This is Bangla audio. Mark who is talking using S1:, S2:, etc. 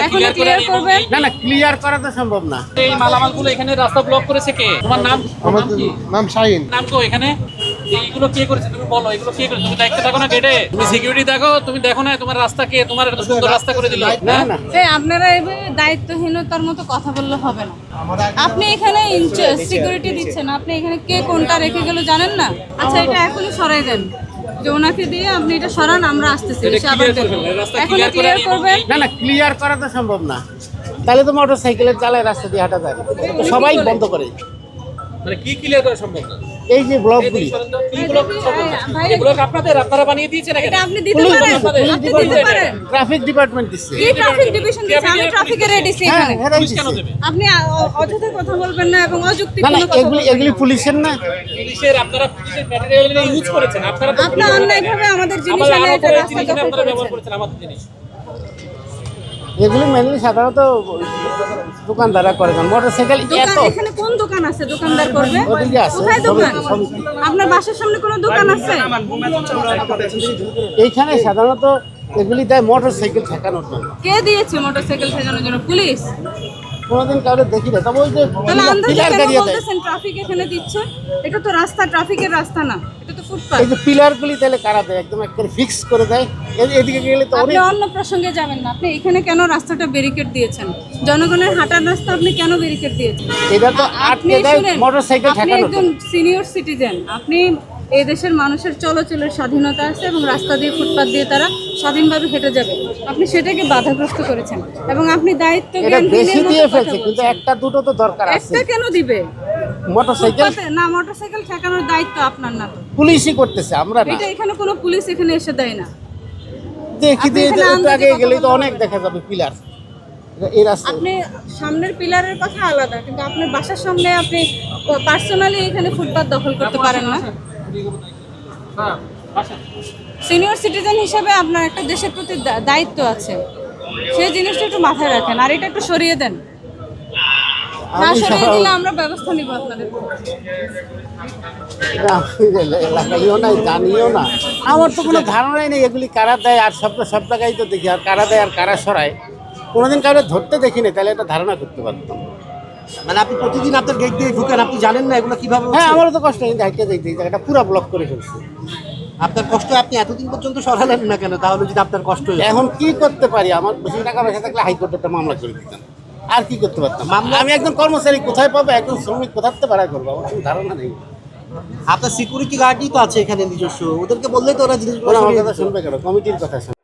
S1: এখনো ক্লিয়ার করবেন?
S2: না না, ক্লিয়ার করা তো সম্ভব না।
S3: এই মালামালগুলো এখানে রাস্তা ব্লক করেছে কে? তোমার নাম?
S4: আমার নাম শাহিন।
S3: নাম কো এখানে? এইগুলো কে করেছে তুমি বলো, এগুলো কে করেছে? তুমি দায়িত্ব থাকো না গেটে, তুমি সিকিউরিটি দেখো, তুমি দেখো না তোমার রাস্তা কে তোমার এত সুন্দর রাস্তা করে দিল?
S2: না না,
S1: আপনারা এভাবে দায়িত্বহীনতার মতো কথা বললে হবে না। আপনি এখানে সিকিউরিটি দিচ্ছেন, আপনি এখানে কে কোনটা রেখে গেল জানেন না? আচ্ছা, এটা এখনই সরাই দেন, যে ওনাকে দিয়ে আপনি এটা সরান, আমরা আসতেছি।
S3: এটা
S1: এসে আবার
S3: clear
S1: দেখবো।
S3: করবেন, রাস্তা
S1: এখনো
S3: clear
S1: ক্লিয়ার
S3: করা
S1: করবেন?
S2: না না, ক্লিয়ার করা তো সম্ভব না। তাহলে তো মোটর সাইকেলের চালায় রাস্তা দিয়ে হাঁটা যায় না। তো সবাই বন্ধ করে।
S3: মানে কি ক্লিয়ার করা সম্ভব না?
S2: এই যে ব্লকগুলি,
S3: কি ব্লক সম্ভব না? এই ব্লক আপনারা বানিয়ে দিয়েছেন
S1: এটা
S3: এখানে?
S1: আপনি দিতে পারেন, আপনি দিতে পারেন।
S2: ট্রাফিক ডিপার্টমেন্ট দিচ্ছে।
S1: কি ট্রাফিক ডিভিশন দিচ্ছে? আমি ট্রাফিকের এডিসি
S2: হ্যাঁ,
S1: এখানে।
S2: এরাই
S3: পুলিশ কেন
S2: দিচ্ছে।
S3: দেবে?
S1: আপনি অযথা কথা বলবেন না এবং অযৌক্তিক
S2: না না,
S1: কোনো কথা
S2: এগুলি
S1: বলবেন
S2: এগুলি
S1: না।
S2: পুলিশের না।
S3: আপনারা পুলিশের ম্যাটেরিয়াল ইউজ করেছেন, আপনারা তো
S1: আপনি অন্যায়ভাবে আমাদের জিনিস
S3: আমাদের
S1: এনে এটা
S3: আমাদের
S1: রাস্তা
S3: জিনিস
S1: দখল
S3: আপনারা ব্যবহার
S1: করেছেন।
S3: করেছেন আমাদের জিনিস।
S2: এগুলি মেনলি সাধারণত দোকানদাররা করে। মোটর সাইকেল
S1: দোকান
S2: এত
S1: এখানে কোন দোকান আছে দোকানদার করবে?
S2: ওদিকে আছে,
S1: কোথায় দোকান?
S2: সমিতি।
S1: আপনার বাসার সামনে কোনো দোকান আছে?
S2: এইখানে সাধারণত এগুলি দেয় মোটর সাইকেল ঠেকানোর জন্য।
S1: কে দিয়েছে মোটরসাইকেল ঠেকানোর জন্য? পুলিশ?
S2: কোনোদিন কাউকে দেখি না। তবে ওই যে
S1: তাহলে আন্দাজে
S2: পিলার
S1: কেন
S2: গাড়িয়ে দেয়,
S1: বলতেছেন ট্রাফিক এখানে দিচ্ছে? এটা তো রাস্তা, ট্রাফিকের রাস্তা না, এটা তো ফুটপাত।
S2: এই যে পিলারগুলি তাহলে কারা দেয়, একদম একবারে ফিক্স করে দেয়। এদিকে গেলে তো
S1: আপনি
S2: অনেক।
S1: অন্য প্রসঙ্গে যাবেন না। আপনি এখানে কেন রাস্তাটা ব্যারিকেড দিয়েছেন? জনগণের হাঁটার রাস্তা আপনি কেন ব্যারিকেড দিয়েছেন?
S2: এটা তো
S1: আপনি
S2: আটকে দেয়
S1: শুনেন,
S2: মোটর সাইকেল
S1: আপনি
S2: ঠেকানোর
S1: একজন
S2: জন্য।
S1: সিনিয়র সিটিজেন, আপনি এই দেশের মানুষের চলাচলের স্বাধীনতা আছে এবং রাস্তা দিয়ে, ফুটপাত দিয়ে তারা স্বাধীনভাবে হেঁটে যাবে। আপনি সেটাকে বাধাগ্রস্ত করেছেন এবং আপনি দায়িত্ব
S2: এটা
S1: জ্ঞানহীনের
S2: বেশি
S1: মতো
S2: দিয়ে
S1: কথা
S2: ফেলছে, কিন্তু
S1: বলছেন।
S2: একটা দুটো তো দরকার আছে।
S1: একটা কেন দিবে?
S2: মোটর সাইকেল
S1: ফুটপাতে না, মোটরসাইকেল ঠেকানোর দায়িত্ব আপনার না তো।
S2: পুলিশই করতেছে, আমরা না।
S1: এটা এখানে কোনো পুলিশ এখানে এসে দেয় না।
S2: দেখি
S1: আপনি
S2: দিয়ে
S1: এখানে
S2: একটু
S1: আন্দাজে
S2: আগে
S1: কথা
S2: গেলেই তো
S1: বলতে
S2: অনেক
S1: পারেন।
S2: দেখা যাবে পিলার। এই রাস্তা
S1: আপনি সামনের পিলারের কথা আলাদা, কিন্তু আপনার বাসার সামনে আপনি পার্সোনালি এখানে ফুটপাত দখল করতে পারেন না।
S3: হ্যাঁ, আসেন।
S1: সিনিয়র সিটিজেন হিসেবে আপনার একটা দেশের প্রতি দায়িত্ব আছে, সেই জিনিসটা একটু মাথায় রাখেন। আর এটা একটু সরিয়ে দেন, না
S2: আমি
S1: সরিয়ে
S2: সব-
S1: দিলে আমরা ব্যবস্থা নিব আপনাদের উপর।
S2: এলাকাইও নাই, জানিও না। আমার তো কোনো ধারণাই নেই এগুলি কারা দেয়। আর সব জায়গায় তো দেখি, আর কারা দেয় আর কারা সরায় কোনোদিন কাউকে ধরতে দেখিনি, তাহলে এটা ধারণা করতে পারতাম।
S4: মানে আপনি প্রতিদিন আপনার গেট দিয়ে ঢুকেন, আপনি জানেন না এগুলো কিভাবে
S2: হ্যাঁ,
S4: হচ্ছে?
S2: আমারও তো কষ্ট নেই, হাইটে দেখতে এই জায়গাটা পুরো ব্লক করে ফেলছে।
S4: আপনার কষ্ট আপনি এতদিন পর্যন্ত সরালেন না কেন? তাহলে যদি আপনার কষ্ট হতো।
S2: এখন কি করতে পারি? আমার বেশি টাকা পয়সা থাকলে হাইকোর্টে একটা মামলা করে দিতাম। আর কি করতে পারতাম?
S4: মামলা-
S2: আমি একজন কর্মচারী, কোথায় পাবো? একজন শ্রমিক কোথাতে ভাড়া করবো? আমার কোনো ধারণা নেই।
S4: আপনার সিকিউরিটি গার্ডই তো আছে এখানে নিজস্ব, ওদেরকে বললেই তো ওরা জিনিসগুলো
S2: ওরা আমার
S4: সরিয়ে
S2: কথা
S4: দিত।
S2: শুনবে কেন? কমিটির কথা শুনবে।